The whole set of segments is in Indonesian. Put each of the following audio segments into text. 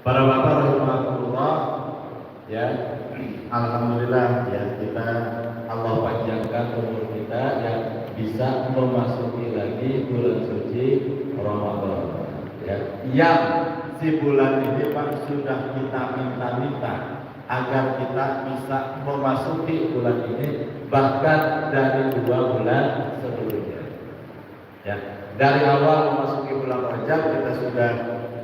Para bapak rahimahullah, ya, alhamdulillah ya kita Allah panjangkan umur kita yang bisa memasuki lagi bulan suci Ramadan. Ya, yang si bulan ini Pak sudah kita minta-minta agar kita bisa memasuki bulan ini bahkan dari 2 bulan sebelumnya. Ya, dari awal memasuki bulan Rajab kita sudah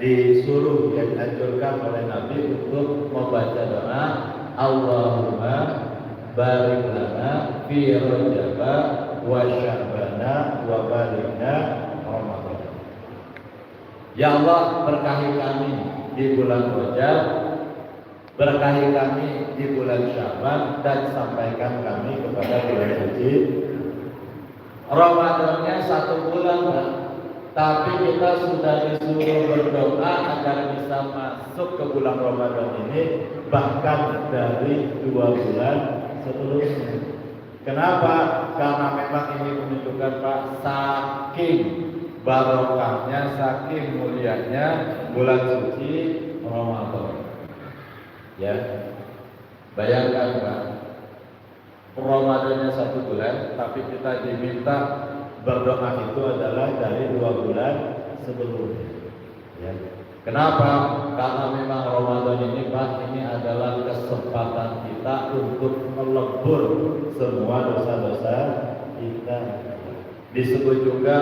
disuruh dan dianjurkan oleh Nabi untuk membaca doa Allahumma barik lana fi Rajab wa Sya'bana wa balikna Ramadan. Ya Allah, berkahi kami di bulan Rajab, berkahi kami di bulan Sya'ban, dan sampaikan kami kepada bulan suci Ramadannya 1 bulan, Pak. Tapi kita sudah disuruh berdoa agar bisa masuk ke bulan Ramadan ini bahkan dari 2 bulan seterusnya. Kenapa? Karena memang ini menunjukkan Pak, saking barokahnya, saking mulianya bulan suci Ramadan. Ya, bayangkan Pak, Ramadannya 1 bulan, tapi kita diminta berdoa itu adalah dari 2 bulan sebelumnya. Ya. Kenapa? Karena memang Ramadan ini Pak, ini adalah kesempatan kita untuk melebur semua dosa-dosa kita. Disebut juga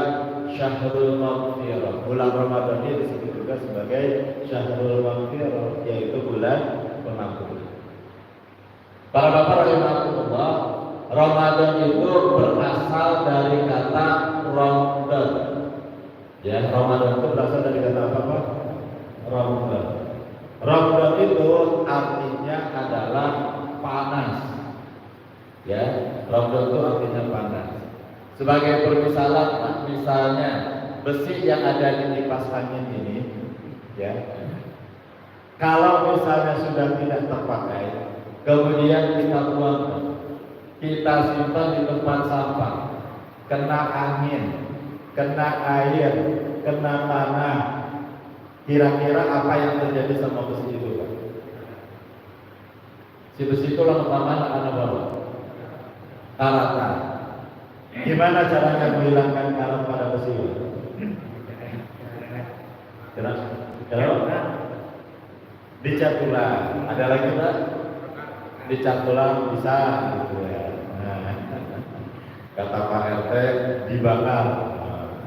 Syahrul Maghfirah. Bulan Ramadan ini disebut juga sebagai Syahrul Maghfirah, yaitu bulan pengampunan. Para bapak rahimahullah, Ramadan itu berasal dari kata Ramadan. Ya, Ramadan itu berasal dari kata apa Pak? Ramadan. Ramadan itu artinya adalah panas. Ya, Ramadan itu artinya panas. Sebagai permisalan, Pak, misalnya besi yang ada di kipas angin ini, ya, kalau misalnya sudah tidak terpakai, kemudian kita buang, kita simpan di tempat sampah, kena angin, kena air, kena tanah, kira-kira apa yang terjadi sama besi itu Pak? Si besi itu lama-lama akan bawa karatan. Gimana caranya menghilangkan karat pada besi itu? Kenapa? Dicat ulang. Ada lagi Pak? Dicat ulang bisa gitu ya. Nah, kata Pak RT dibakar.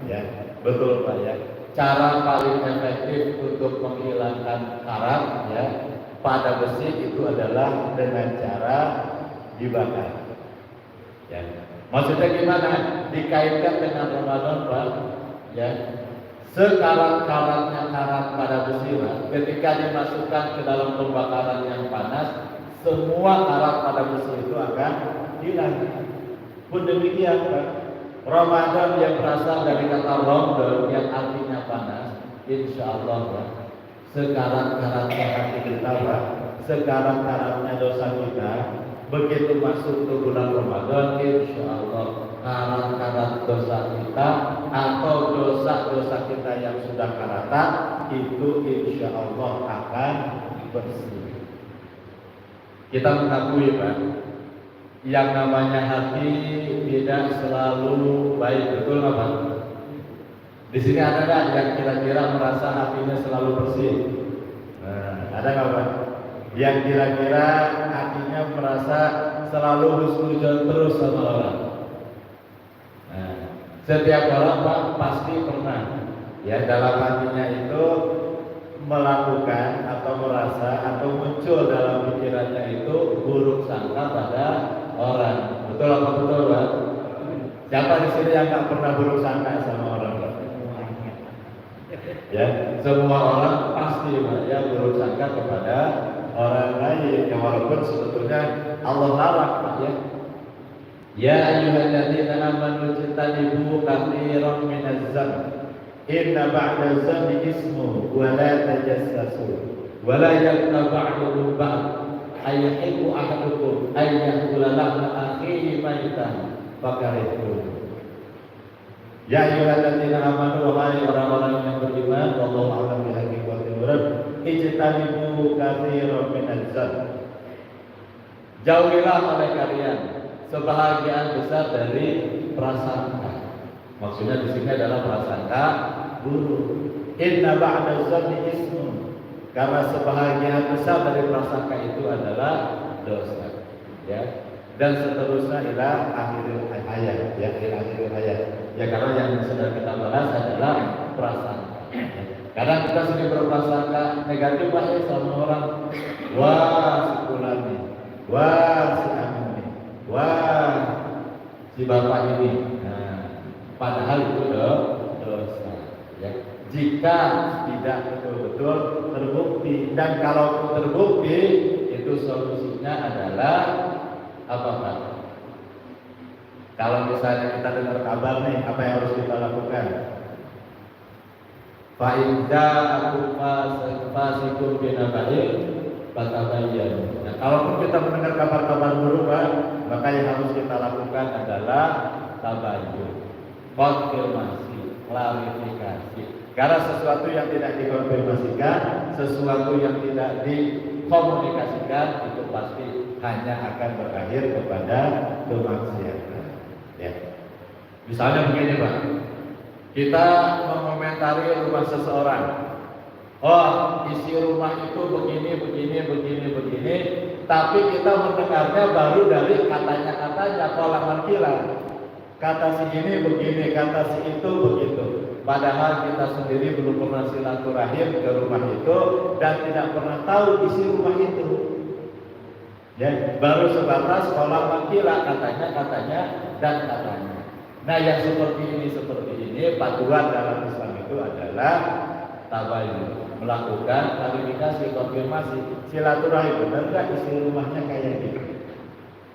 Ya, betul Pak ya. Cara paling efektif untuk menghilangkan karat ya pada besi itu adalah dengan cara dibakar. Ya. Maksudnya gimana? Dikaitkan dengan Ramadan Pak. Ya. Sekarat-karatnya karat pada besi Pak, ketika dimasukkan ke dalam pembakaran yang panas, semua karat pada besi itu akan hilang. Pun demikian Pak, Ramadan yang berasal dari kata Ramadan yang artinya panas, insya Allah Pak, sekarat-karatnya hati kita Pak, sekarat-karatnya dosa kita, begitu masuk ke bulan Ramadan, insya Allah karat-karat dosa kita atau dosa-dosa kita yang sudah karatan itu insya Allah akan bersih. Kita mengakui Pak, yang namanya hati tidak selalu baik, betul nggak Pak? Di sini ada nggak yang kira-kira merasa hatinya selalu bersih? Nah, ada nggak Pak? Yang kira-kira hatinya merasa selalu husnuzon terus sama orang? Nah, setiap orang Pak pasti pernah ya dalam hatinya itu melakukan atau merasa atau muncul dalam pikirannya itu buruk sangka pada orang. Betul apa betul Pak? Siapa di sini yang nggak pernah buruk sangka sama orang Pak? Ya, semua orang pasti Pak ya buruk sangka kepada orang lain. Ya, walaupun sebetulnya Allah larang Pak ya. Ya ayyuhalladzina amanu ijtanibu katsiran minaz-dzanb inna ba'da dzanbi ismu wa la tajassasu wa la yaghtab ba'dukum ba'd ayyuhibbu ahadukum ay ya'kula lahma akhihi maitan fakarihtuh. Ya ayyuhalladzina amanu, wahai orang-orang yang beriman, wallahu a'lam bihaqiqatil murad, ijtanibu katsiran minaz-zann. Jauhilah oleh kalian sebahagian besar dari prasangka. Maksudnya di sini adalah prasangka buruk. Inna ba'daz-zanni ismun. Karena sebahagian besar dari prasangka itu adalah dosa. Ya. Dan seterusnya ila akhiril ayat, ya ila akhiril ayat. Ya karena yang sedang kita bahas adalah prasangka. Kadang kita sering berprasangka negatif sama orang. Wah, si fulan nih. Wah, si anu nih. Wah, si bapak ini. Nah, padahal itu dosa. Ya. Jika tidak betul-betul terbukti, dan kalau terbukti itu solusinya adalah apa Pak? Kalau misalnya kita dengar kabar nih, apa yang harus kita lakukan? Fa'idza akufa fasikum binabain fatabayyanu. Nah, kalaupun kita mendengar kabar-kabar buruk, Pak, maka yang harus kita lakukan adalah tabayyun, konfirmasi, klarifikasi. Karena sesuatu yang tidak dikonfirmasikan, sesuatu yang tidak dikomunikasikan itu pasti hanya akan berakhir kepada kemaksiatan. Ya. Misalnya begini Pak, kita mengomentari rumah seseorang. Oh, isi rumah itu begini, tapi kita mendengarnya baru dari katanya kolam kilat. Kata si ini begini, kata si itu begitu. Padahal kita sendiri belum pernah silaturahim ke rumah itu dan tidak pernah tahu isi rumah itu. Ya, baru sebatas kolam kilat katanya dan katanya. Nah, yang seperti ini patuan dalam Islam itu adalah tabayyun, melakukan klarifikasi, konfirmasi, silaturahim, benar nggak isi rumahnya kayak gitu.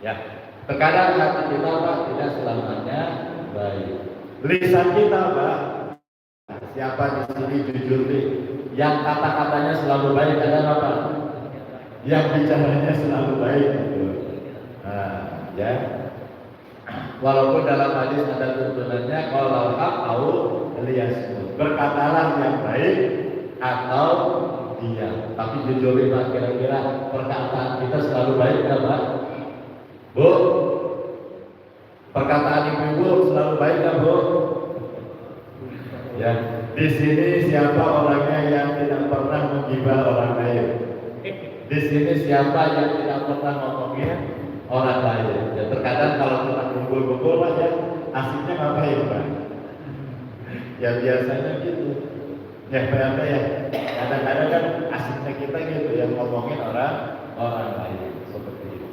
Ya, terkadang hati kita Pak tidak selamanya baik. Lisan kita Pak, siapa di sini jujur nih, yang kata-katanya selalu baik ada apa? Yang bicaranya selalu baik gitu. Nah, ya. Walaupun dalam hadis ada tuntunannya kalau hak au liyasmut. Berkatalah yang baik atau diam. Tapi jujur Pak, kira-kira perkataan kita selalu baik enggak Pak? Bu? Perkataan ibu selalu baik enggak Bu? Ya, di sini siapa orangnya yang tidak pernah menggibah orang lain? Di sini siapa yang tidak pernah ngomongin orang lain? Ya, terkadang kalau kita kumpul-kumpul aja asiknya ngapain Pak? Ya biasanya gitu. Ya berapa ya? Kadang-kadang kan asiknya kita gitu yang ngomongin orang lain seperti itu.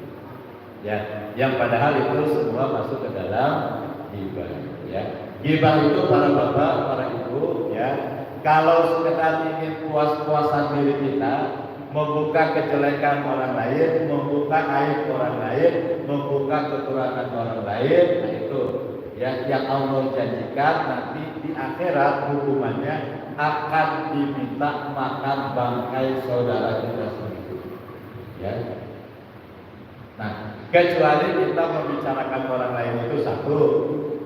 Ya, yang padahal itu semua masuk ke dalam ghibah. Ya, ghibah itu para bapak, para ibu, ya. Kalau sekedar ingin puas-puasan diri kita, membuka kejelekan orang lain, membuka aib orang lain, membuka kekurangan orang lain, nah itu ya yang Allah janjikan nanti di akhirat hukumannya akan diminta makan bangkai saudara kita sendiri. Ya. Nah, kecuali kita membicarakan orang lain itu satu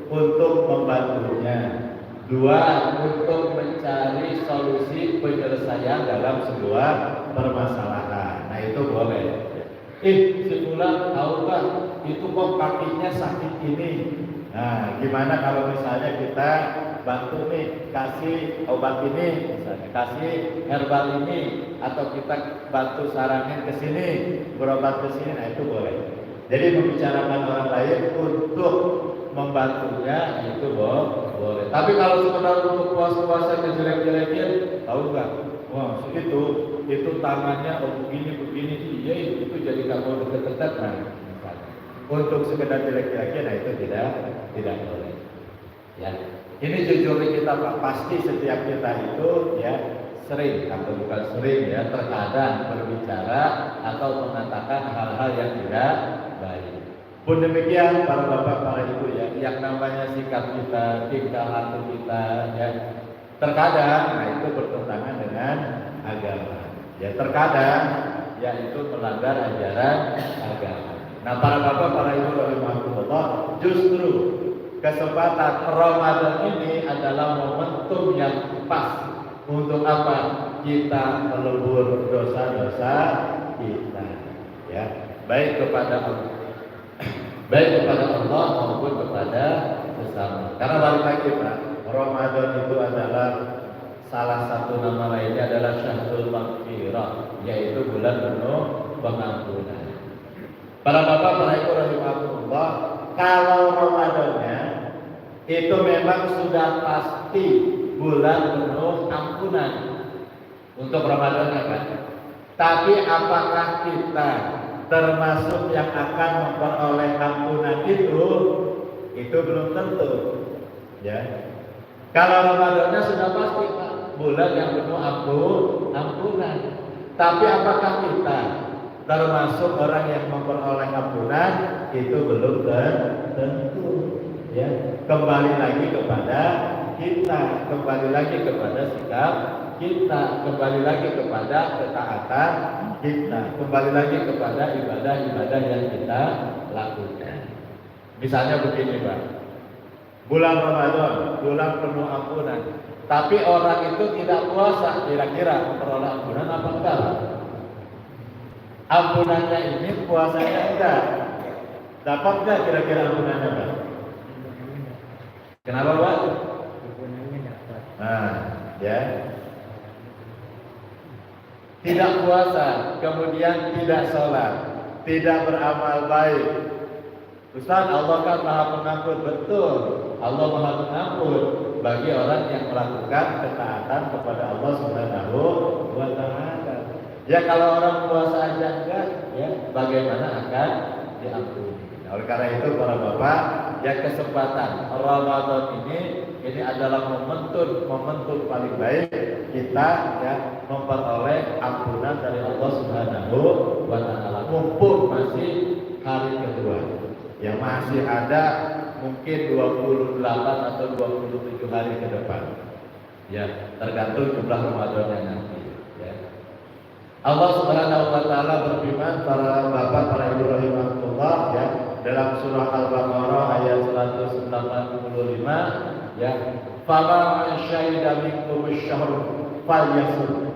untuk membantunya. Dua, untuk mencari solusi penyelesaian dalam sebuah permasalahan. Nah itu boleh. Si fulan tahu kan itu kok kakinya sakit ini. Nah gimana kalau misalnya kita bantu nih kasih obat ini, misalnya kasih herbal ini, atau kita bantu saranin ke sini, berobat ke sini. Nah itu boleh. Jadi membicarakan orang lain untuk membantunya itu boleh. Tapi kalau sekedar untuk puas-puasan jelek-jelekin, tahu nggak? Wah, itu tangannya begini, iya itu jadi kamu dekat-dekat nah. Untuk sekedar jelek-jelekin, nah itu tidak boleh. Ya, ini jujur kita Pak, pasti setiap kita itu ya sering atau bukan sering ya terkadang berbicara atau mengatakan hal-hal yang tidak baik. Pun demikian para bapak, para ibu ya, yang namanya sikap kita, tingkah laku kita ya, terkadang nah itu bertentangan dengan agama. Ya terkadang ya itu melanggar ajaran agama. Nah para bapak, para ibu rahimahumullah, justru kesempatan Ramadan ini adalah momentum yang pas untuk apa? kita melebur dosa-dosa kita, ya, baik kepada Allah maupun kepada sesama. Karena balik lagi Pak, Ramadan itu adalah salah satu nama lainnya adalah Syahrul Maghfirah, yaitu bulan penuh pengampunan. Para bapak, para ibu rahimahumullah, kalau Ramadannya itu memang sudah pasti bulan penuh ampunan untuk Ramadannya kan. Tapi apakah kita termasuk yang akan memperoleh ampunan itu belum tentu, ya. Kalau Ramadannya sudah pasti Pak, bulan yang penuh ampunan. Tapi apakah kita termasuk orang yang memperoleh ampunan, itu belum tentu, ya. Kembali lagi kepada kita, kembali lagi kepada sikap kita, kembali lagi kepada ketaatan kita, kembali lagi kepada ibadah-ibadah yang kita lakukan. Misalnya begini Pak, bulan Ramadan, bulan penuh ampunan, tapi orang itu tidak puasa, kira-kira memperoleh ampunan apa enggak? Ampunannya ini, puasanya enggak. Dapat enggak kira-kira ampunannya Pak? Kenapa Pak? Ampunannya dapat. Nah, ya. Tidak puasa, kemudian tidak sholat, tidak beramal baik. Ustaz, Allah kan Maha Pengampun. Betul, Allah Maha Pengampun bagi orang yang melakukan ketaatan kepada Allah Subhanahu wa Ta'ala. Ya kalau orang puasa aja enggak, ya bagaimana akan diampuni? Nah, oleh karena itu para bapak, ya kesempatan Ramadan ini adalah momentum paling baik kita ya memperoleh ampunan dari Allah Subhanahu wa Ta'ala. Mumpung masih hari kedua, yang masih ada mungkin 28 atau 27 hari ke depan, ya tergantung jumlah Ramadannya nanti, ya. Allah Subhanahu wa Ta'ala berfirman, para bapak, para ibu rahimahullah, ya, dalam surah Al-Baqarah ayat 185, ya, fala syahida minkum asy-syahr falyasum.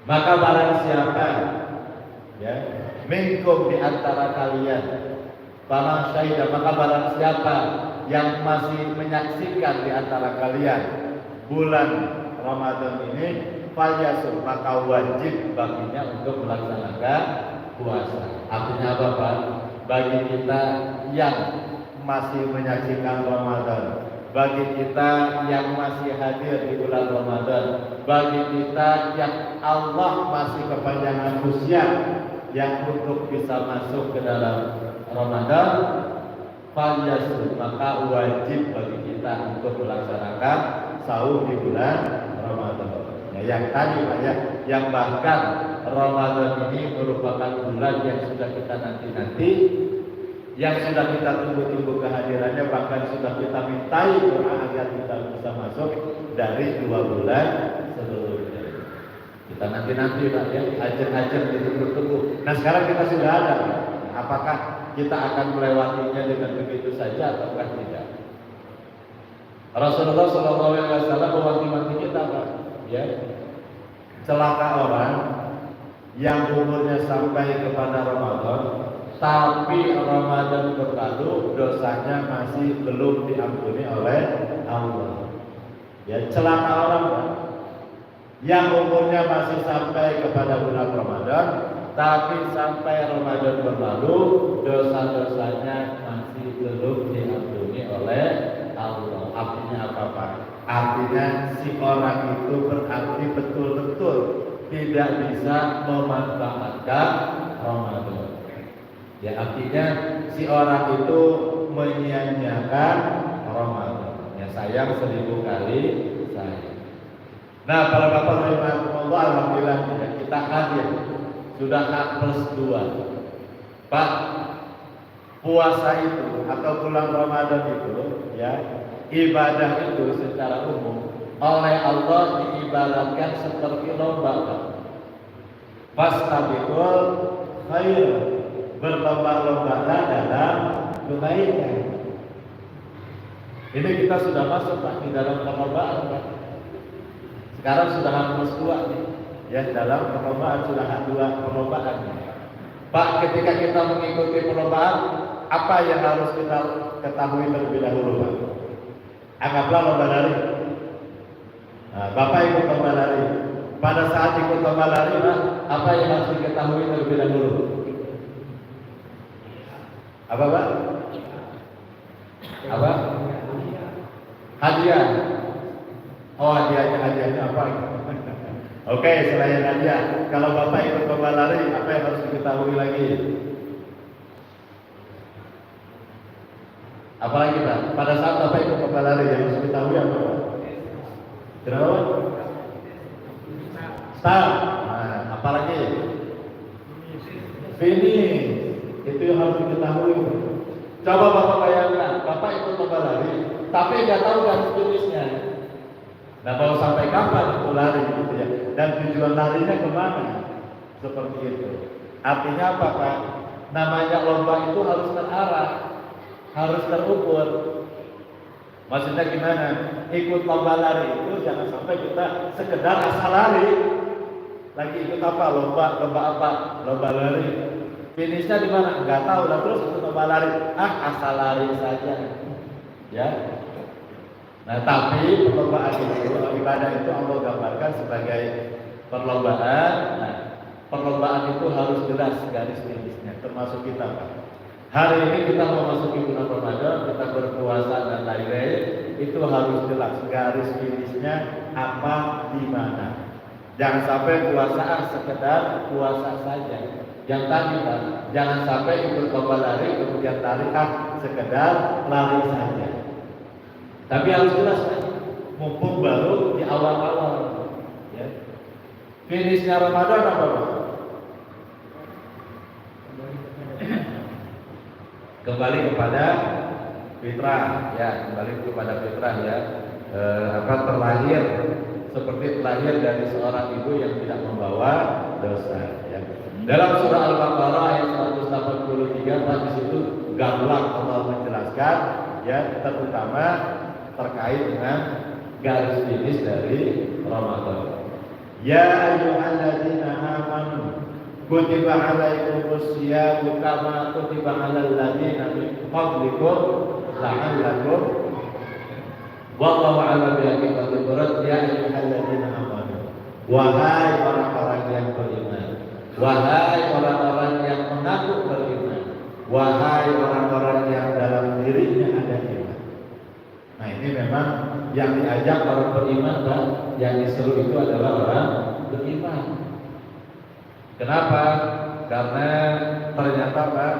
Maka barang siapa, ya, minkum di antara kalian, fala syahida, maka barang siapa yang masih menyaksikan di antara kalian bulan Ramadan ini, falyasum, maka wajib baginya untuk melaksanakan puasa. Artinya apa Pak? Bagi kita yang masih menyaksikan Ramadan, bagi kita yang masih hadir di bulan Ramadan, bagi kita yang Allah masih kepanjangan usia yang untuk bisa masuk ke dalam Ramadan, falyasum, maka wajib bagi kita untuk melaksanakan sahur di bulan Ramadan. Ya, yang tadi Pak, ya, yang bahkan Ramadan ini merupakan bulan yang sudah kita nanti-nanti, yang sudah kita tunggu-tunggu kehadirannya, bahkan sudah kita mintai doa agar kita bisa masuk dari 2 bulan sebelumnya. Kita nanti-nanti Pak, ya, ajar-ajar ditunggu-tunggu. Nah sekarang kita sudah ada, apakah kita akan melewatinya dengan begitu saja ataukah tidak? Rasulullah SAW mewanti-wanti kita Pak, ya, celaka orang yang umurnya sampai kepada Ramadan, tapi Ramadan berlalu, dosanya masih belum diampuni oleh Allah. Ya, celaka orang Pak, yang umurnya masih sampai kepada bulan Ramadan, tapi sampai Ramadan berlalu, dosa-dosanya masih belum diampuni oleh Allah. Artinya apa Pak? Artinya si orang itu berarti betul-betul tidak bisa memanfaatkan Ramadan. Ya, artinya si orang itu menyia-nyiakan Ramadan. Ya, sayang 1000 kali sayang. Nah, para bapak rahimahullah, alhamdulillah ya, kita hadir sudah H+2. Pak, puasa itu atau bulan Ramadan itu, ya, ibadah itu secara umum oleh Allah diibaratkan seperti lomba. Fastabiqul khair, berlomba-lombalah dalam kebaikan. Ini kita sudah masuk Pak di dalam perlombaan Pak. Sekarang sudah hangus tua nih, ya dalam perlombaan sudah dua perlombaan. Pak, ketika kita mengikuti perlombaan, apa yang harus kita ketahui terlebih dahulu, Pak? Anggaplah lomba lari. Nah, Bapak ikut lomba lari. Pada saat ikut lomba lari, Pak, apa yang harus diketahui terlebih dahulu? Apa, Pak? Apa? Hadiah. Oh, hadiahnya apa? Oke, selain hadiah, kalau Bapak ikut lomba lari, apa yang harus diketahui lagi? Apalagi Pak? Pada saat Bapak ikut lomba lari, yang harus diketahui apa, Pak? Kenapa? Start. Nah, apalagi? Finish. Itu yang harus diketahui. Coba Bapak bayangkan, Bapak ikut lomba lari, tapi nggak tahu garis finishnya. Nah, mau sampai kapan itu lari gitu ya? Dan tujuan larinya kemana? Seperti itu. Artinya apa, Pak? Namanya lomba itu harus terarah, harus terukur. Maksudnya gimana? Ikut lomba lari itu jangan sampai kita sekedar asal lari. Lagi ikut apa? Lomba apa? Lomba lari. Finishnya di mana? Enggak tahu lah, terus ikut lomba lari. Asal lari saja. Ya. Nah, tapi perlombaan itu, ibadah itu Allah gambarkan sebagai perlombaan. Nah, perlombaan itu harus jelas garis finishnya, termasuk kita, Pak. Hari ini kita memasuki bulan Ramadan, kita berpuasa dan lain-lain, itu harus jelas garis finishnya apa di mana. Jangan sampai puasa sekedar puasa saja. Yang tadi, Pak, jangan sampai ikut lomba lari kemudian lari sekedar lari saja. Tapi harus jelas, Pak. Mumpung baru di awal-awal, ya. Finishnya Ramadan apa, Pak? Kembali kepada fitrah, ya, kembali kepada fitrah, ya. Terlahir seperti terlahir dari seorang ibu yang tidak membawa dosa, ya. Dalam surah Al-Baqarah ayat 183, Pak, di situ gamblang Allah menjelaskan, ya, terutama terkait dengan garis finish dari Ramadan. Ya ayyuhalladzina amanu kutiba alaikumus syiyamu kama kutiba alal ladzina min qablikum la'allakum wallahu a'lam bihaqiqatil murad. Ya ayyuhalladzina amanu, wahai orang-orang yang beriman, wahai orang-orang yang mengaku beriman, wahai orang-orang yang dalam dirinya ada iman. Nah, ini memang yang diajak orang beriman, dan yang diseru itu adalah orang beriman. Kenapa? Karena ternyata, Pak,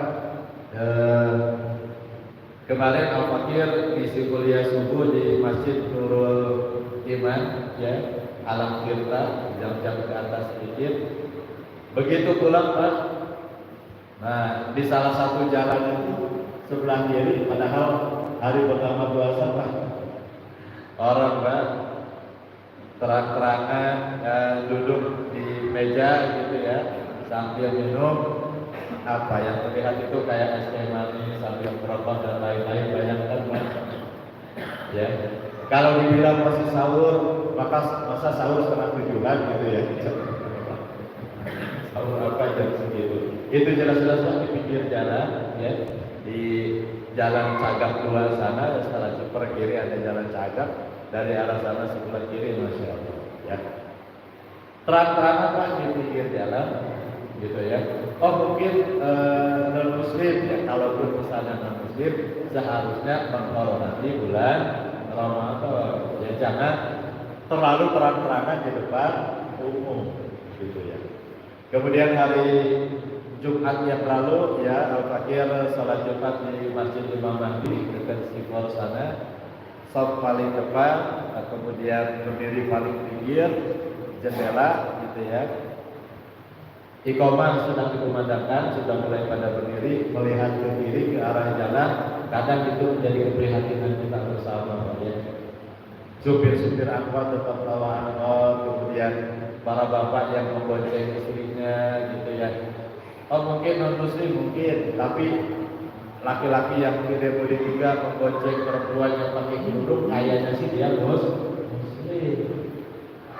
kemarin Al-Fakir isi kuliah subuh di Masjid Nurul Iman, ya, Alam Tirta, jam-jam ke atas sedikit. Begitu pulang, Pak, nah di salah satu jalan itu sebelah kiri, padahal hari pertama puasa, Pak, orang, Pak, terang-terangan duduk di meja gitu ya, sambil minum apa yang terlihat itu kayak es teh manis sambil merokok dan lain-lain. Bayangkan, Pak, ya, kalau dibilang masih sahur, masa sahur setengah tujuan gitu ya. Sahur apa jam segitu? Itu jelas-jelas di pinggir jalan, ya, di Jalan Cagak luar sana, setelah super kiri ada Jalan Cagak, dari arah sana sebelah kiri, Masya Allah, ya. Terang-terangan, Pak, di pinggir jalan, gitu ya. Oh, mungkin non muslim, ya, kalaupun misalnya non muslim seharusnya menghormati bulan Ramadan, ya, jangan terlalu terang-terangan di depan umum, gitu ya. Kemudian hari Jumat yang lalu, ya, Al-Fakir salat Jumat di Masjid Imam Mahdi dekat Istiqlal sana, saf paling depan, kemudian berdiri paling pinggir jendela, gitu ya. Iqamah sudah dikumandangkan, sudah mulai pada berdiri melihat ke kiri ke arah jalan. Kadang itu menjadi keprihatinan kita bersama, ya. Supir-supir angkot tetap bawa angkot, kemudian para bapak yang membonceng istrinya, gitu ya. Oh, mungkin non muslim mungkin, tapi laki-laki yang budi juga membonceng perempuan yang pakai kerudung, kayaknya sih dia muslim.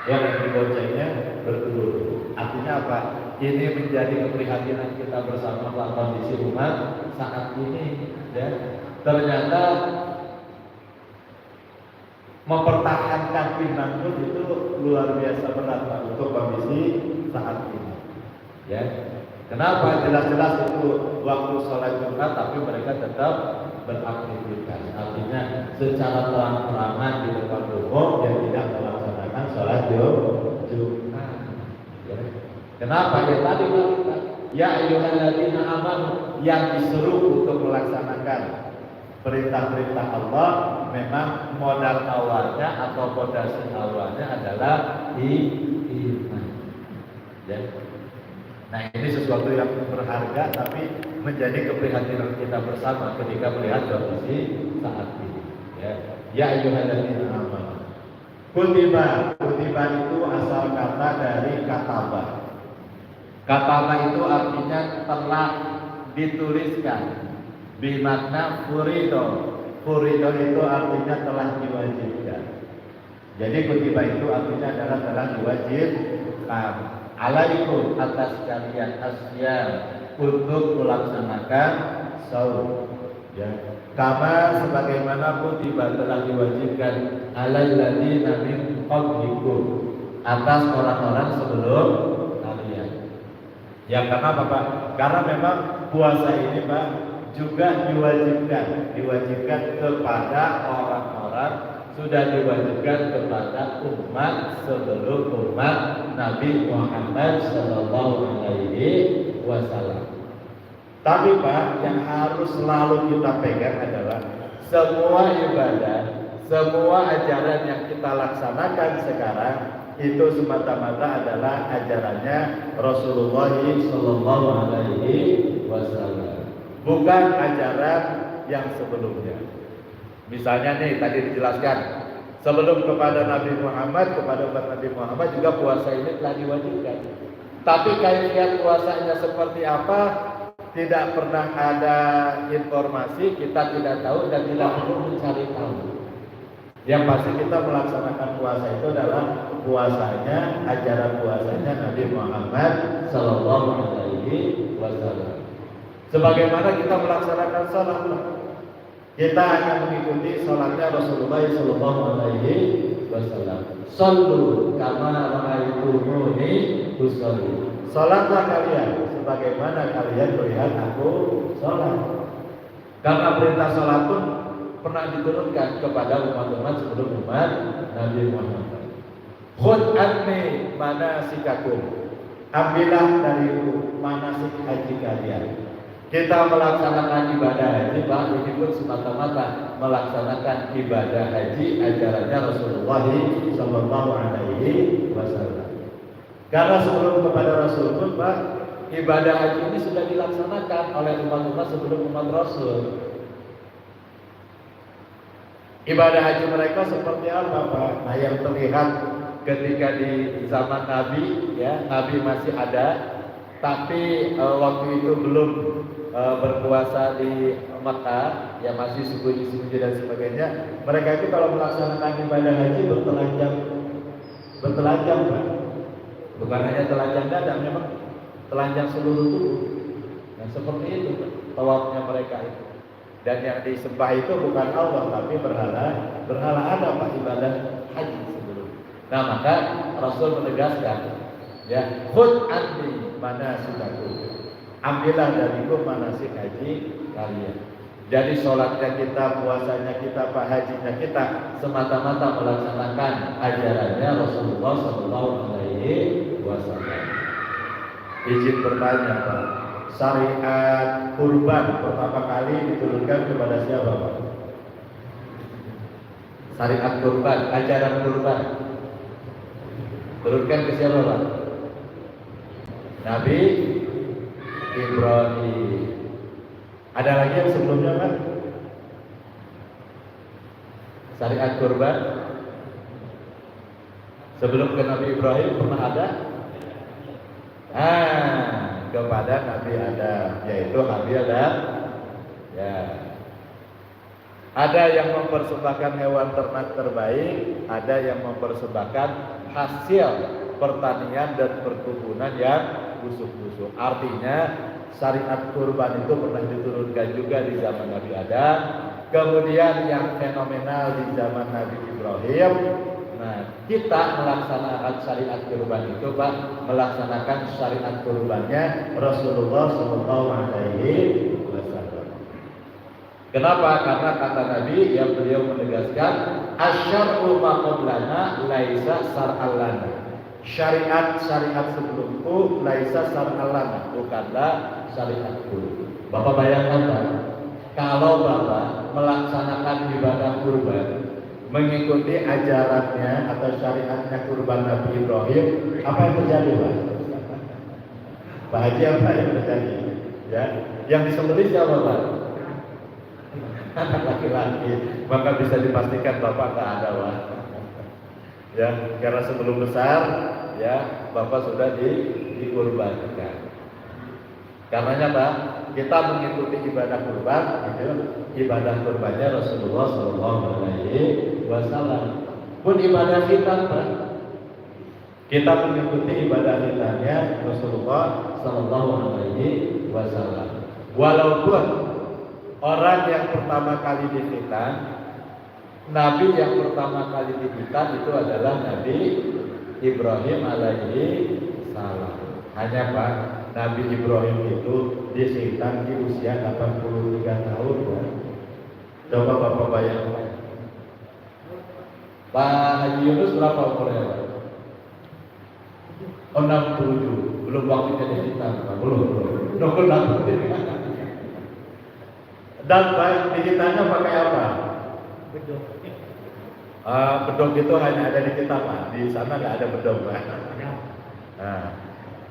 yang diboncengnya bertelur. Artinya apa? Ini menjadi keprihatinan kita bersama tentang kondisi umat saat ini. Ya, ternyata mempertahankan iman itu luar biasa berat Pak, untuk kondisi saat ini. Ya, kenapa? Jelas-jelas itu waktu sholat Jumat, tapi mereka tetap beraktivitas. Artinya secara terang-terangan di depan umum dia tidak melaksanakan sholat Jumat. Ya. Kenapa? Ya tadi Pak, ya ayyuhalladzina amanu, yang disuruh untuk melaksanakan perintah-perintah Allah memang modal awalnya atau fondasi awalnya adalah iman. Ya. Nah ini sesuatu yang berharga tapi menjadi keprihatinan kita bersama ketika melihat kondisi saat ini. Ya ayyuhalladzina amanu. Kutiba itu asal kata dari kataba. Kataba itu artinya telah dituliskan. Bimakna furido. Furido itu artinya telah diwajibkan. Jadi kutiba itu artinya adalah telah diwajibkan. Alaikum atas kalian asyam untuk melaksanakan saum. Ya. Kama sebagaimana kutiba telah diwajibkan alal ladzina min qablikum, atas orang-orang sebelum kalian. Ya karena apa Pak? Karena memang puasa ini Pak juga diwajibkan kepada orang-orang, sudah diwajibkan kepada umat sebelum umat Nabi Muhammad Sallallahu Alaihi Wasallam. Tapi Pak, yang harus selalu kita pegang adalah semua ibadah, semua ajaran yang kita laksanakan sekarang itu semata-mata adalah ajarannya Rasulullah Sallallahu Alaihi Wasallam. Bukan ajaran yang sebelumnya. Misalnya nih tadi dijelaskan, sebelum kepada Nabi Muhammad, kepada umat Nabi Muhammad juga puasa ini telah diwajibkan. Tapi kaifiat puasanya seperti apa, tidak pernah ada informasi, kita tidak tahu dan tidak perlu mencari tahu. Yang pasti kita melaksanakan puasa itu adalah puasanya, ajaran puasanya Nabi Muhammad Sallallahu Alaihi Wasallam. Sebagaimana kita melaksanakan sholat, kita hanya mengikuti sholatnya Rasulullah Sallallahu Alaihi Wasallam. Sallu kama ra'aitumuni usolli. Sholatlah kalian sebagaimana kalian melihat aku sholat. Karena perintah sholat pun pernah diturunkan kepada umat-umat sebelum umat Nabi Muhammad. Khudh anni manasikakum. Ambillah dariku manasik haji kalian. Kita melaksanakan ibadah haji, Pak, ini pun semata-mata melaksanakan ibadah haji ajarannya Rasulullah Sallallahu Alaihi Wasallam. Karena sebelum kepada Rasul pun, Pak, ibadah haji ini sudah dilaksanakan oleh umat-umat sebelum umat Rasul. Ibadah haji mereka seperti apa, Pak? Nah, yang terlihat ketika di zaman Nabi, ya, Nabi masih ada, tapi waktu itu belum berpuasa di Mekah, ya masih sembunyi-sembunyi dan sebagainya. Mereka itu kalau melaksanakan ibadah haji bertelanjang, Pak. Bukan hanya telanjang dada, memang telanjang seluruh tubuh. Nah seperti itu tawafnya mereka itu. Dan yang disembah itu bukan Allah tapi berhala ada Pak ibadah haji sebelum. Nah maka Rasul menegaskan, ya khudh anni manasikakum. Ambillah dariku manasik haji kalian. Jadi sholatnya kita, puasanya kita, Pak, hajinya kita semata-mata melaksanakan ajarannya Rasulullah Sallallahu Alaihi Wasallam. Izin bertanya, Pak, syariat kurban pertama kali diturunkan kepada siapa, Pak? Syariat kurban, ajaran kurban turunkan ke siapa, Pak? Nabi Ibrahim. Ada lagi yang sebelumnya, Pak? Syariat kurban sebelum ke Nabi Ibrahim pernah ada? Kepada Nabi Adam, yaitu Habil dan ya. Ada yang mempersembahkan hewan ternak terbaik, ada yang mempersembahkan hasil pertanian dan perkebunan yang busuk-busuk. Artinya syariat kurban itu pernah diturunkan juga di zaman Nabi Adam. Kemudian yang fenomenal di zaman Nabi Ibrahim. Nah, kita melaksanakan syariat kurban itu, Pak, melaksanakan syariat kurbannya Rasulullah Shallallahu Alaihi Wasallam. Kenapa? Karena kata Nabi yang beliau menegaskan, asyar'u ma qablana laisa sar'al lana. Syariat sebelumku laisa sar'al lana, bukanlah syariatku. Bapak bayangkan, Pak, kalau Bapak melaksanakan ibadah kurban mengikuti ajarannya atau syariatnya kurban Nabi Ibrahim, apa yang terjadi, Pak? Pak Haji, apa yang terjadi? Ya, yang disembelih siapa, Pak? Anak laki-laki. Maka bisa dipastikan Bapak nggak ada, Pak. Ya, karena sebelum besar, ya Bapak sudah dikurbankan. Karenanya, Pak, kita mengikuti ibadah kurban, itu ibadah kurbannya Rasulullah Shallallahu Alaihi Wasallam. Pun ibadah kita, Pak, kita mengikuti ibadah kitanya Rasulullah Shallallahu Alaihi Wasallam. Walaupun orang yang pertama kali difitan, Nabi yang pertama kali difitan itu adalah Nabi Ibrahim alaihi salam. Hanya, Pak, Nabi Ibrahim itu difitan di usia 83 tahun, Pak. Coba Bapak bayangkan. Pak Haji Yunus berapa umurnya, Pak? 67. Belum waktunya difitan, Pak. Belum. Dan Pak, difitannya pakai apa? Bedok. Bedog itu hanya ada di kita, Pak. Di sana nggak ada bedog, Pak. Nah,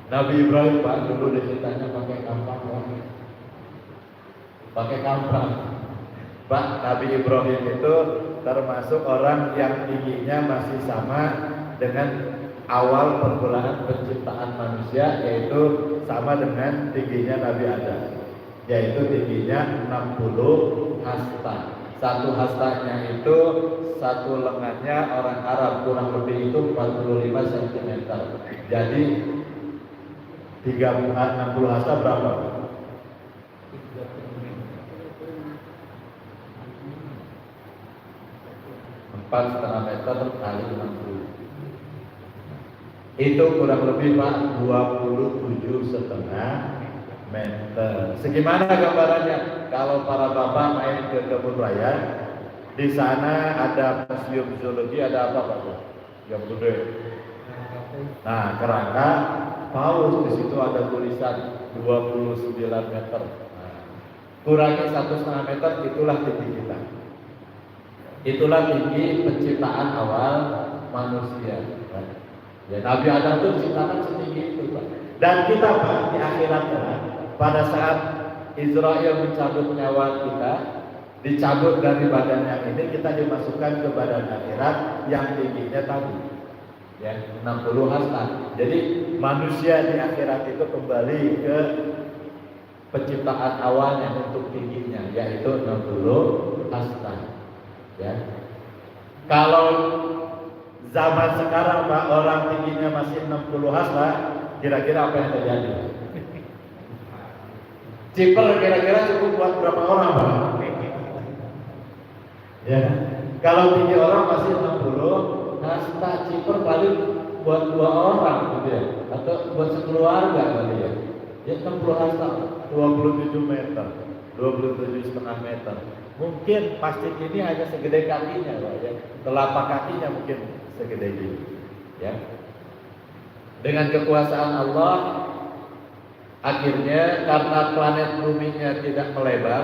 Nabi Ibrahim, Pak, dulu diceritanya pakai kampang, Pak. Pakai kampang. Pak, Nabi Ibrahim itu termasuk orang yang tingginya masih sama dengan awal permulaan penciptaan manusia, yaitu sama dengan tingginya Nabi Adam, yaitu tingginya 60 hasta. Satu hastanya itu satu lengannya orang Arab kurang lebih itu 45 cm. Jadi 60 hasta berapa? 4,5 meter kali 60. Itu kurang lebih, Pak, 27,5 meter. Segimana gambarannya? Kalau para bapak main ke kebun raya, di sana ada museum zoologi, ada apa, Pak? Yang gede. Nah, kerangka paus, di situ ada tulisan 29 meter. Nah, kurangi 1,5 meter, itulah tinggi kita. Itulah tinggi penciptaan awal manusia. Ya, Nabi Adam itu diciptakan setinggi itu, Pak. Dan kita, Pak, di akhiratnya, pada saat Israel mencabut nyawa kita, dicabut dari badan yang ini, kita dimasukkan ke badan akhirat yang tingginya tadi, ya, 60 hasta. Jadi manusia di akhirat itu kembali ke penciptaan awalnya untuk tingginya, yaitu 60 hasta. Ya. Kalau zaman sekarang, Pak, orang tingginya masih 60 hasta, kira-kira apa yang terjadi? Ciper kira-kira cukup buat berapa orang, Pak? Ya. Kalau tinggi orang masih 60 hasta, ciper paling buat 2 orang gitu ya, atau buat sekeluarga kali ya. Ya 60 hasta, 27 meter, 27,5 meter. Mungkin plastik ini hanya segede kakinya, Pak, ya. Telapak kakinya mungkin segede ini, ya. Dengan kekuasaan Allah, akhirnya karena planet buminya tidak melebar,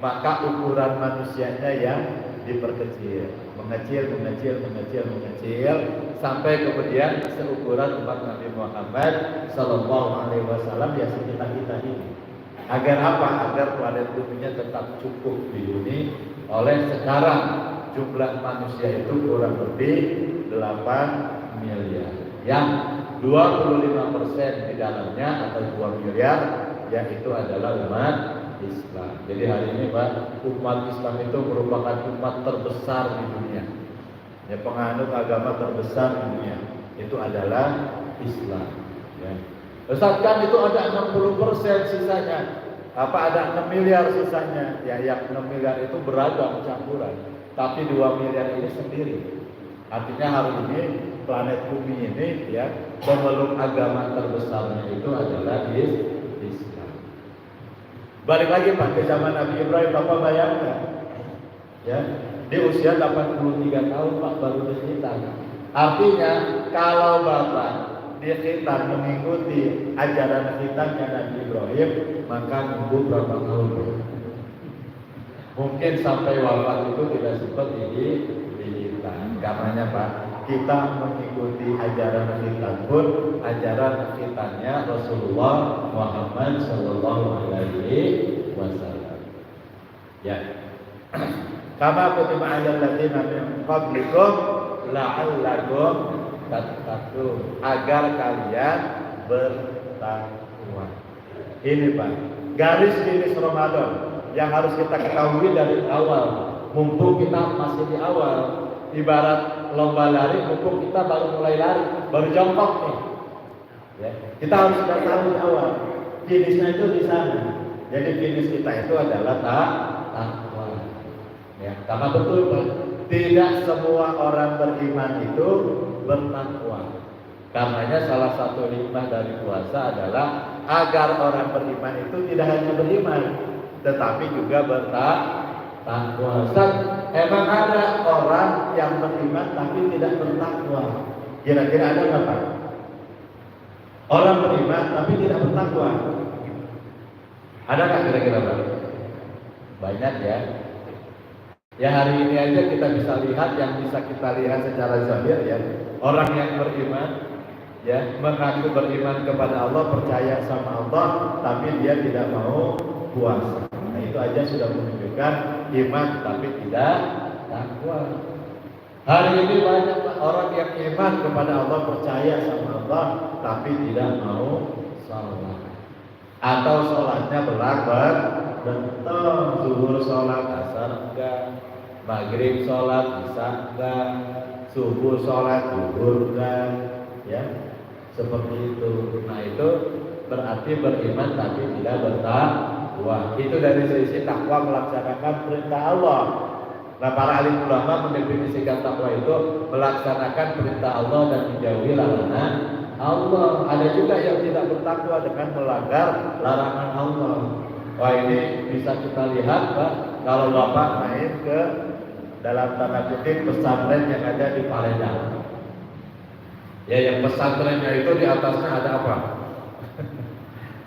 maka ukuran manusianya yang diperkecil, mengecil sampai kemudian seukuran umat Nabi Muhammad Sallallahu Alaihi Wasallam, ya sekitar kita ini. Agar apa? Agar planet buminya tetap cukup dihuni oleh sekarang jumlah manusia itu kurang lebih 8 miliar. Yang 25% di dalamnya atau 2 miliar yaitu adalah umat Islam. Jadi hari ini, Pak, umat Islam itu merupakan umat terbesar di dunia. Ya, penganut agama terbesar di dunia. itu adalah Islam. Ya. Ustaz, kan itu ada 60% sisanya. Apa ada 6 miliar sisanya? Ya, yang 6 miliar itu beragam campuran. Tapi 2 miliar ini sendiri. Artinya hari ini planet bumi ini ya, pemeluk agama terbesarnya itu adalah Islam. Balik lagi Pak ke zaman Nabi Ibrahim, Bapak bayangkan. Ya, di usia 83 tahun Pak baru dikhitan. Artinya kalau Bapak dikhitan mengikuti ajaran khitannya Nabi Ibrahim, maka nunggu berapa tahun? Mungkin sampai wafat itu tidak sempat dikhitan. Karenanya Pak, kita mengikuti ajaran khitan pun ajaran khitannya Rasulullah Muhammad Sallallahu Alaihi Wasallam. Ya. Kama kutiba 'alal ladzina min qablikum la'allakum tattaqun, agar kalian bertakwa. Ini Pak, garis finish Ramadan yang harus kita ketahui dari awal. Mumpung kita masih di awal, ibarat lomba lari, mumpung kita baru mulai lari, baru jongkok nih. Ya, kita harus sudah tahu di awal. Finishnya itu di sana. Jadi finish kita itu adalah takwa. Ya, karena betul Pak, tidak semua orang beriman itu bertakwa. Karenanya salah satu hikmah dari puasa adalah agar orang beriman itu tidak hanya beriman, tetapi juga bertakwa. Emang ada orang yang beriman tapi tidak bertakwa? Kira-kira ada nggak Pak? Orang beriman tapi tidak bertakwa. Adakah kira-kira Pak? Banyak ya. Ya hari ini aja kita bisa lihat, yang bisa kita lihat secara zahir ya, orang yang beriman ya, mengaku beriman kepada Allah, percaya sama Allah, tapi dia tidak mau puasa. Nah itu aja sudah menunjukkan iman tapi tidak takwa. Hari ini banyak orang yang iman kepada Allah, percaya sama Allah, tapi tidak mau sholat. Atau sholatnya bentar, zuhur sholat, asar enggak, maghrib sholat, isya enggak, subuh sholat, zuhur enggak, ya seperti itu. Nah itu berarti beriman tapi tidak bertakwa. Itu dari sisi takwa, melaksanakan perintah Allah. Nah para alim ulama mendefinisikan takwa itu melaksanakan perintah Allah dan menjauhi larangan Allah. Ada juga yang tidak bertakwa dengan melanggar larangan Allah. Wah ini bisa kita lihat Pak, kalau Bapak main ke dalam tanda kutip pesantren yang ada di Palembang. Ya yang pesantrennya itu di atasnya ada apa?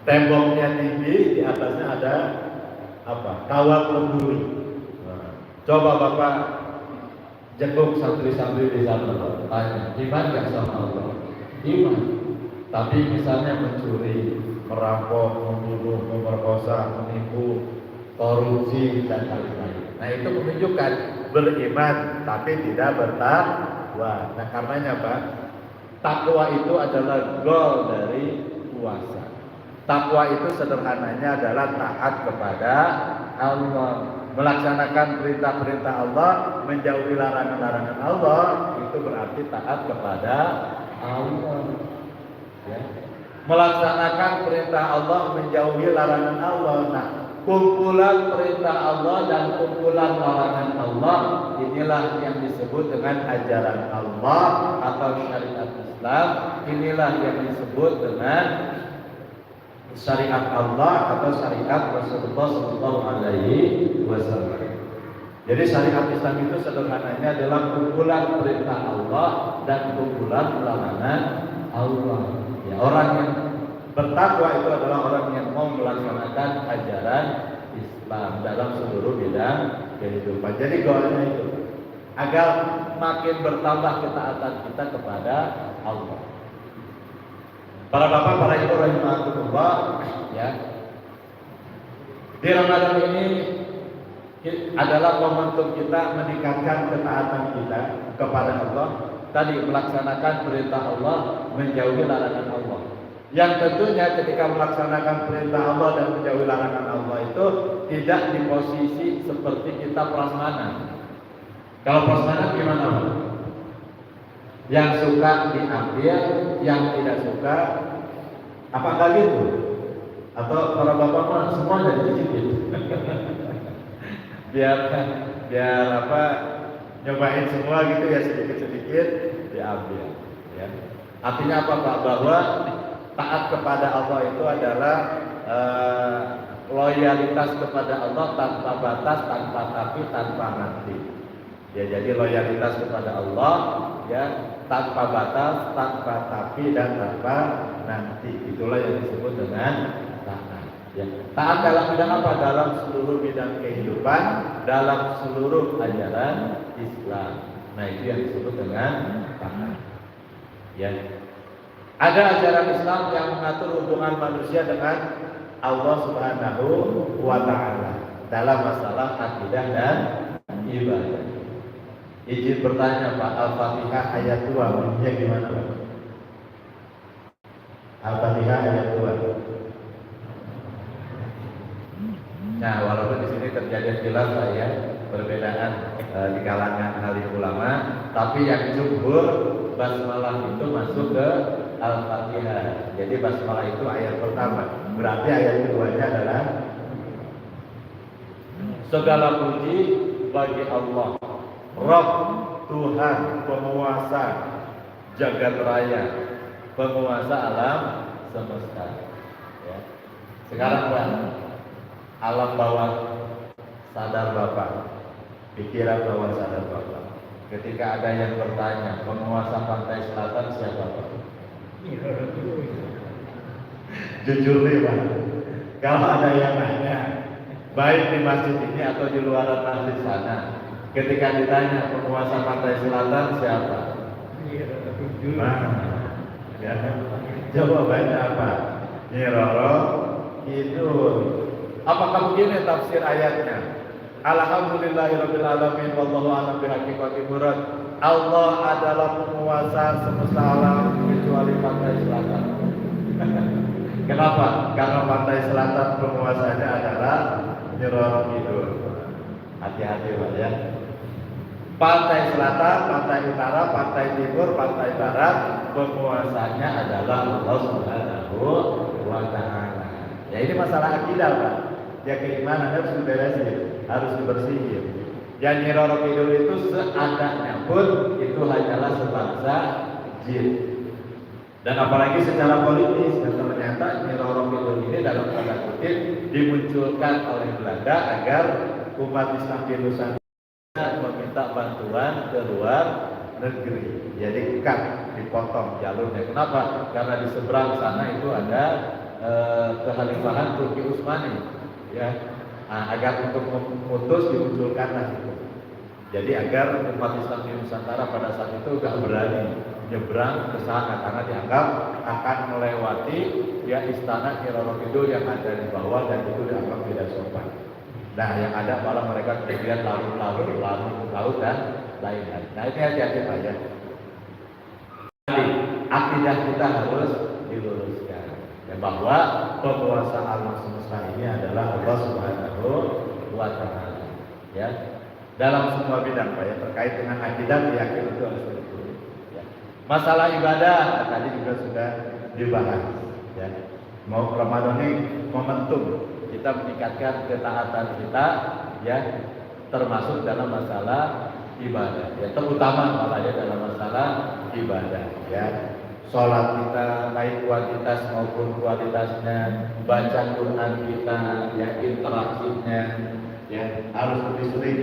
Temboknya tinggi, di atasnya ada apa? Kawat berduri. Nah, coba Bapak jenguk santri-santri di sana, tanya, iman gak sama Allah? Iman. Tapi misalnya mencuri, merampok, membunuh, memerkosa, menipu, korupsi dan lain-lain. Nah itu menunjukkan beriman tapi tidak bertakwa. Nah karenanya Pak, takwa itu adalah goal dari puasa. Takwa itu sederhananya adalah taat kepada Allah, melaksanakan perintah-perintah Allah, menjauhi larangan-larangan Allah. Itu berarti taat kepada Allah. Ya. Melaksanakan perintah Allah, menjauhi larangan Allah. Nah, kumpulan perintah Allah dan kumpulan larangan Allah, inilah yang disebut dengan ajaran Allah atau syariat Islam. Inilah yang disebut dengan syariat Allah atau syariat Rasulullah Sallallahu Alaihi Wasallam. Jadi syariat Islam itu sederhananya adalah kumpulan perintah Allah dan kumpulan larangan Allah. Ya, orang yang bertakwa itu adalah orang yang mau melaksanakan ajaran Islam dalam seluruh bidang kehidupan. Jadi goalnya itu agar makin bertambah ketaatan kita kepada Allah. Para bapak, para ibu rahimakumullah, ya. Di Ramadan ini adalah momentum kita meningkatkan ketaatan kita kepada Allah. Tadi melaksanakan perintah Allah, menjauhi larangan Allah. Yang tentunya ketika melaksanakan perintah Allah dan menjauhi larangan Allah itu tidak di posisi seperti kita prasmanan. Kalau prasmanan gimana Pak? Yang suka diambil, yang tidak suka apakah gitu? Atau para bapak mah semuanya dicicipin? biar biar apa, nyobain semua gitu ya, sedikit-sedikit diambil ya. Artinya apa Pak? Bahwa taat kepada Allah itu adalah loyalitas kepada Allah tanpa batas, tanpa tapi, tanpa nanti. Ya, jadi loyalitas kepada Allah ya, tanpa batas, tanpa tapi, dan tanpa nanti. Itulah yang disebut dengan taat. Ya. Taat dalam bidang apa? Dalam seluruh bidang kehidupan, dalam seluruh ajaran Islam. Nah, itu yang disebut dengan taat. Ya. Ada ajaran Islam yang mengatur hubungan manusia dengan Allah Subhanahu wa Ta'ala dalam masalah akidah dan ibadah. Izin bertanya Pak, Al-Fatihah ayat 2 bunyinya gimana Pak? Al-Fatihah ayat 2. Nah, walaupun di sini terjadi khilaf ya, perbedaan di kalangan alim ulama, tapi yang jumhur basmalah itu masuk ke Al-Fatihah. Jadi basmalah itu ayat pertama. Berarti ayat keduanya adalah segala puji bagi Allah, Rabb, Tuhan, penguasa jagat raya, penguasa alam semesta. Ya. Sekarang Pak, alam bawah sadar Bapak, pikiran bawah sadar Bapak, ketika ada yang bertanya penguasa pantai selatan siapa Pak? Jujur nih Pak, kalau ada yang nanya, baik di masjid ini atau di luar masjid sana, ketika ditanya penguasa pantai selatan siapa? Nah, ya, jawabannya apa? Nyi Roro Kidul. Apakah begini tafsir ayatnya? Alhamdulillahirabbil alamin wallahu a'lam bihaqiqati murad. Allah adalah penguasa semesta alam kecuali pantai selatan. Kenapa? Karena pantai selatan penguasanya adalah Nyi Roro Kidul. Hati-hati Pak ya. Pantai selatan, pantai utara, pantai timur, pantai barat, penguasanya adalah Allah Subhanahu wa Ta'ala. Ya, ini masalah akidah Pak. Ya, keimanan harus diberesin, harus dibersihin. Yang Nyi Roro Kidul itu seadanya pun itu hanyalah sebangsa jin. Dan apalagi secara politis, dan ternyata Nyi Roro Kidul ini dalam tanda kutip dimunculkan oleh Belanda agar umat Islam di Nusantara meminta bantuan ke luar negeri. Jadi cut, dipotong jalurnya. Kenapa? Karena di seberang sana itu ada kekhalifahan Turki Utsmani. Ya, agar untuk memutus dimunculkanlah itu. Jadi agar umat Islam di Nusantara pada saat itu gak berani nyebrang ke sana karena dianggap akan melewati ya istana Nyi Roro Kidul yang ada di bawah, dan itu dianggap tidak sopan. Nah, yang ada malah mereka kemudian laut dan lain-lain. Nah, ini hati-hati aja. Akidah kita harus diluruskan ya, bahwa penguasa alam semesta ini adalah Allah Subhanahu wa Ta'ala. Ya, dalam semua bidang Pak ya, terkait dengan akidah keyakinan itu harus diluruskan. Ya. Masalah ibadah tadi juga sudah dibahas. Ya. Mau Ramadan ini momentum kita meningkatkan ketaatan kita ya, termasuk dalam masalah ibadah ya, terutama malah ya dalam masalah ibadah ya. Sholat kita baik kuantitas maupun kualitasnya, baca Quran kita ya, interaksinya ya harus lebih sering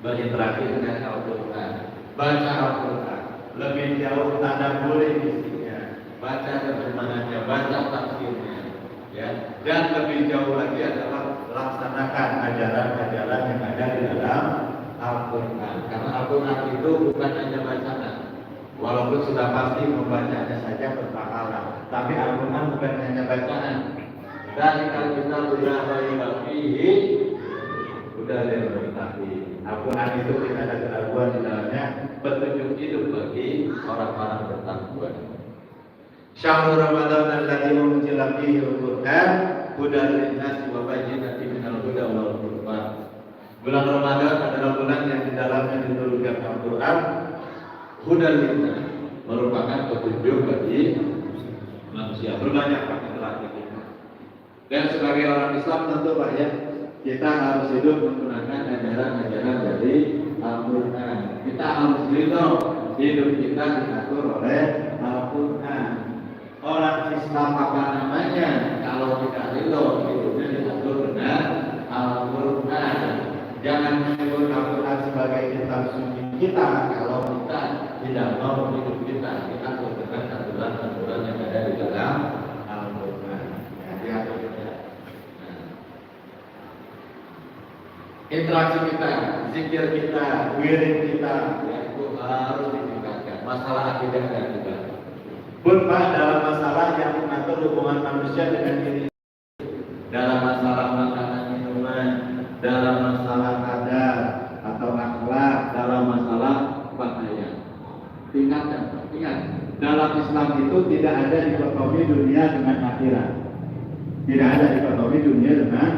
berinteraksi dengan Al-Quran, baca Al-Quran lebih jauh, tadabburi isinya, baca terjemahannya, baca tafsirnya ya, dan lebih jauh lagi adalah laksanakan ajaran-ajaran yang ada di dalam Al-Quran. Karena Al-Quran itu bukan hanya bacaan, walaupun sudah pasti membacanya saja berpahala, tapi Al-Quran bukan hanya bacaan. Dari kalau kita sudah fihi, sudah ada yang berarti Al-Quran itu tidak ada keraguan di dalamnya, petunjuk hidup bagi orang-orang bertakwa. Syahrul Ramadan alladzi unzila fihi al-Qur'an hudan lin-nasi wa bayyinatin minal huda wal furqan. Bulan Ramadan adalah bulan yang di dalamnya diturunkan Al-Qur'an, hudal linnas, merupakan petunjuk bagi manusia. Berbanyak laki-laki kita. Dan sebagai orang Islam tentu Pak ya, kita harus hidup menggunakan ajaran-ajaran dari Al-Quran. Kita harus ridho hidup kita diatur oleh Al-Quran. Orang Islam apa namanya? Kalau kita ridho hidupnya diatur dengan Al-Quran. Jangan menyebut Al-Quran sebagai kitab suci kita kalau kita tidak mau hidup kita diatur dengan aturan-aturan yang ada di dalam Al-Quran. Diatur ya. Interaksi kita, zikir kita, wirid kita, ya, itu harus ditingkatkan. Masalah akidah dan juga. Pun Pak, dalam masalah yang mengatur hubungan manusia dengan diri, dalam masalah makanan minuman, dalam masalah adab atau akhlak, dalam masalah pakaian. Ingat, dalam Islam itu tidak ada dikotomi dunia dengan akhirat. Tidak ada dikotomi dunia dengan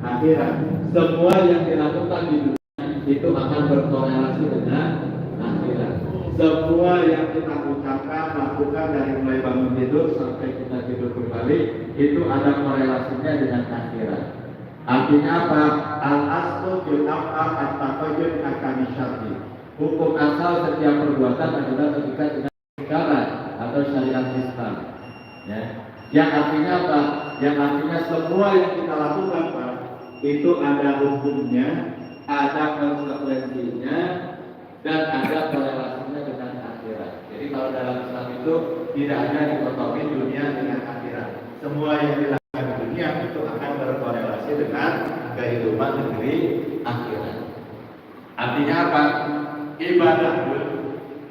akhirat. Semua yang dilakukan di dunia itu akan berkorelasi dengan akhirat. Semua yang kita ucapkan, lakukan dari mulai bangun tidur sampai kita tidur kembali itu ada korelasinya dengan akhirat. Artinya apa? Al-aslu bil af'al at-taqayyud akami syar'i. Hukum asal setiap perbuatan adalah ketika dengan syarat atau syariat Islam. Ya. Yang artinya apa? Yang artinya semua yang kita lakukan Pak, itu ada hukumnya, ada konsekuensinya, dan ada korelasinya dengan akhirat. Jadi kalau dalam Islam itu tidak ada dikotomi dunia dengan akhirat. Semua yang dilakukan di dunia itu akan berkorelasi dengan kehidupan negeri akhirat. Artinya apa? Ibadah pun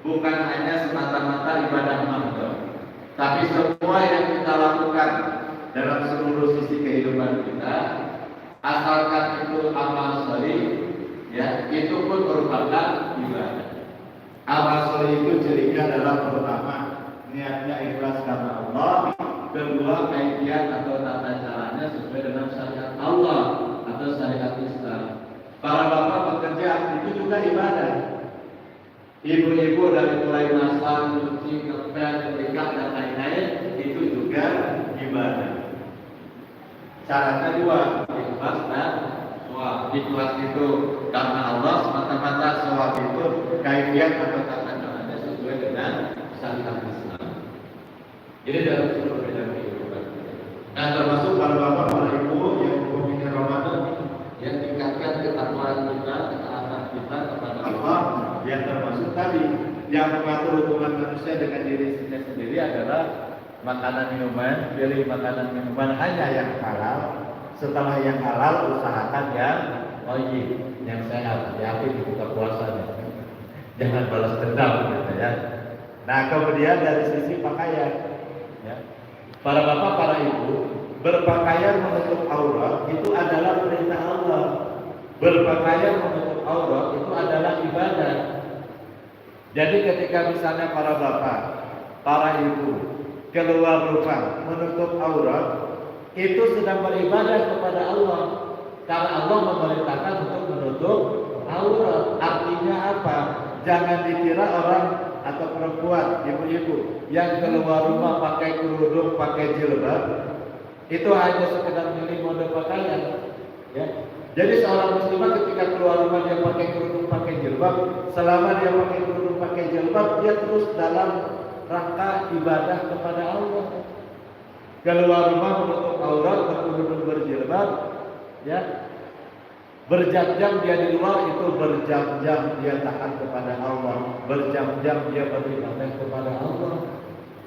bukan hanya semata-mata ibadah mahdoh, tapi semua yang kita lakukan dalam seluruh sisi kehidupan kita, asalkan itu amal sholih, ya, itu pun merupakan ibadah. Amal sholih itu cirinya adalah pertama, niatnya ikhlas karena Allah, kedua kaifiat atau tata caranya sesuai dengan syariat Allah atau syariat Islam. Para bapak bekerja itu juga ibadah. Ibu-ibu dari mulai masak, cuci, ngepel, nyetrika dan lain-lain itu juga ibadah. Syaratnya dua, ikhlas dan shawab. Ikhlas itu karena Allah, semata-mata shawab itu kaifiat atau tata caranya sesuai dengan syariat Islam. Jadi dalam seluruh bidang kehidupan. Nah, termasuk para bapak, para ibu yang mempunyai Ramadan yang tingkatkan ketakwaan kita, ketaatan kita kepada Allah, yang termasuk tadi yang mengatur hubungan manusia dengan diri sendiri adalah makanan minuman. Pilih makanan minuman hanya yang halal. Setelah yang halal usahakan yang thayyib, yang sehat. Yakin di buka puasa, jangan balas dendam gitu ya. Nah kemudian dari sisi pakaian, ya, para bapak, para ibu, berpakaian menutup aurat itu adalah perintah Allah. Berpakaian menutup aurat itu adalah ibadah. Jadi ketika misalnya para bapak, para ibu keluar rumah menutup aurat, itu sedang beribadah kepada Allah. Karena Allah memerintahkan untuk menutup aurat. Artinya apa? Jangan dikira orang atau perempuan, ibu-ibu yang keluar rumah pakai kerudung, pakai jilbab, itu hanya sekedar milih mode pakaian. Ya. Jadi seorang muslimah ketika keluar rumah dia pakai kerudung, pakai jilbab, selama dia pakai kerudung, pakai jilbab, dia terus dalam rangka ibadah kepada Allah. Keluar rumah menutup aurat, berkerudung, berjilbab, ya, berjam-jam dia di luar, itu berjam-jam dia taat kepada Allah, berjam-jam dia beribadah kepada Allah.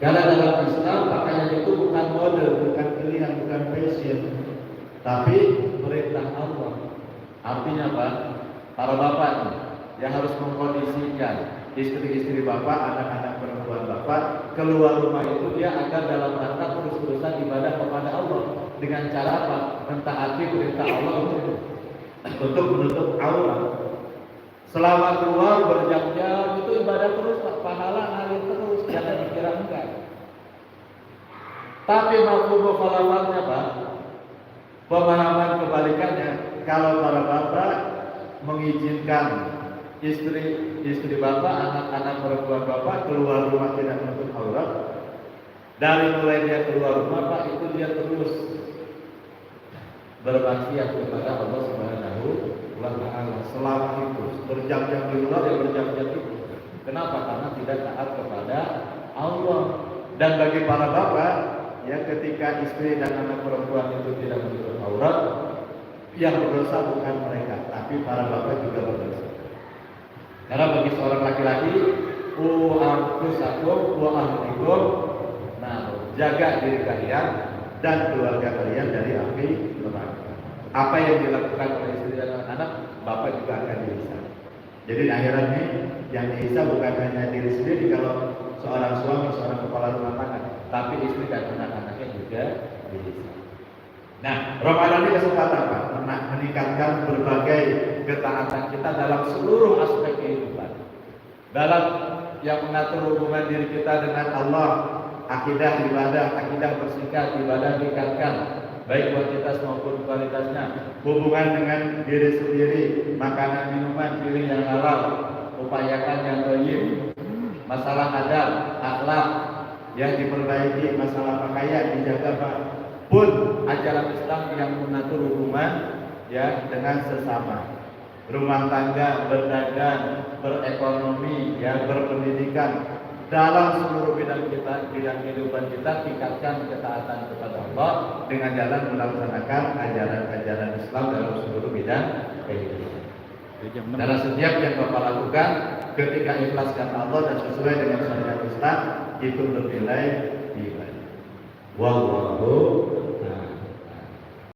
Karena dalam Islam pakaian itu bukan mode, bukan pilihan, bukan fashion, tapi perintah Allah. Artinya apa? Para bapak yang harus mengkondisikan istri-istri bapak, anak-anak perempuan bapak keluar rumah itu dia agar dalam rangka terus-terusan ibadah kepada Allah. Dengan cara apa? Mentaati perintah Allah untuk menutup aurat. Selama keluar berjam-jam itu ibadah terus, pahala ngalir terus, jangan dikira enggak. Tapi mafhum mukhalafatnya Pak, pemahaman kebalikannya, kalau para bapak mengizinkan istri bapak, anak-anak perempuan bapak keluar rumah tidak menutup aurat, dari mulai dia keluar rumah Pak itu dia terus bermaksiat kepada Allah Subhanahu wa Ta'ala selama itu berjam-jam di luar ya berjam-jam itu. Kenapa? Karena tidak taat kepada Allah. Dan bagi para bapak ya ketika istri dan anak perempuan itu tidak menutup aurat, yang berdosa bukan mereka, tapi para bapak juga berdosa. Karena bagi seorang laki-laki, anfusakum wa ahlikum, nah jaga diri kalian dan keluarga kalian dari api neraka. Apa yang dilakukan oleh istri dan anak, bapak juga akan dihisab. Jadi akhirat ini yang dihisab bukan hanya diri sendiri kalau seorang suami, seorang kepala rumah tangga, tapi istri dan anak-anaknya juga dihisab. Nah, Ramadan ini kesempatan Pak meningkatkan berbagai ketaatan kita dalam seluruh aspek kehidupan. Dalam yang mengatur hubungan diri kita dengan Allah, akidah ibadah, akidah bersikap ibadah ditingkatkan, baik kuantitas maupun kualitasnya. Hubungan dengan diri sendiri, makanan minuman pilih yang halal, upayakan yang thayyib. Masalah adab, akhlak yang diperbaiki, masalah pakaian dijaga Pak. Pun ajaran Islam yang mengatur hubungan ya dengan sesama, rumah tangga, berdagang, berekonomi, ya berpendidikan, dalam seluruh bidang kita, bidang kehidupan kita tingkatkan ketaatan kepada Allah dengan jalan melaksanakan ajaran-ajaran Islam dalam seluruh bidang kehidupan. Dan setiap yang Bapak lakukan ketika ikhlas karena Allah dan sesuai dengan syariat Islam itu bernilai ibadah. Wallahu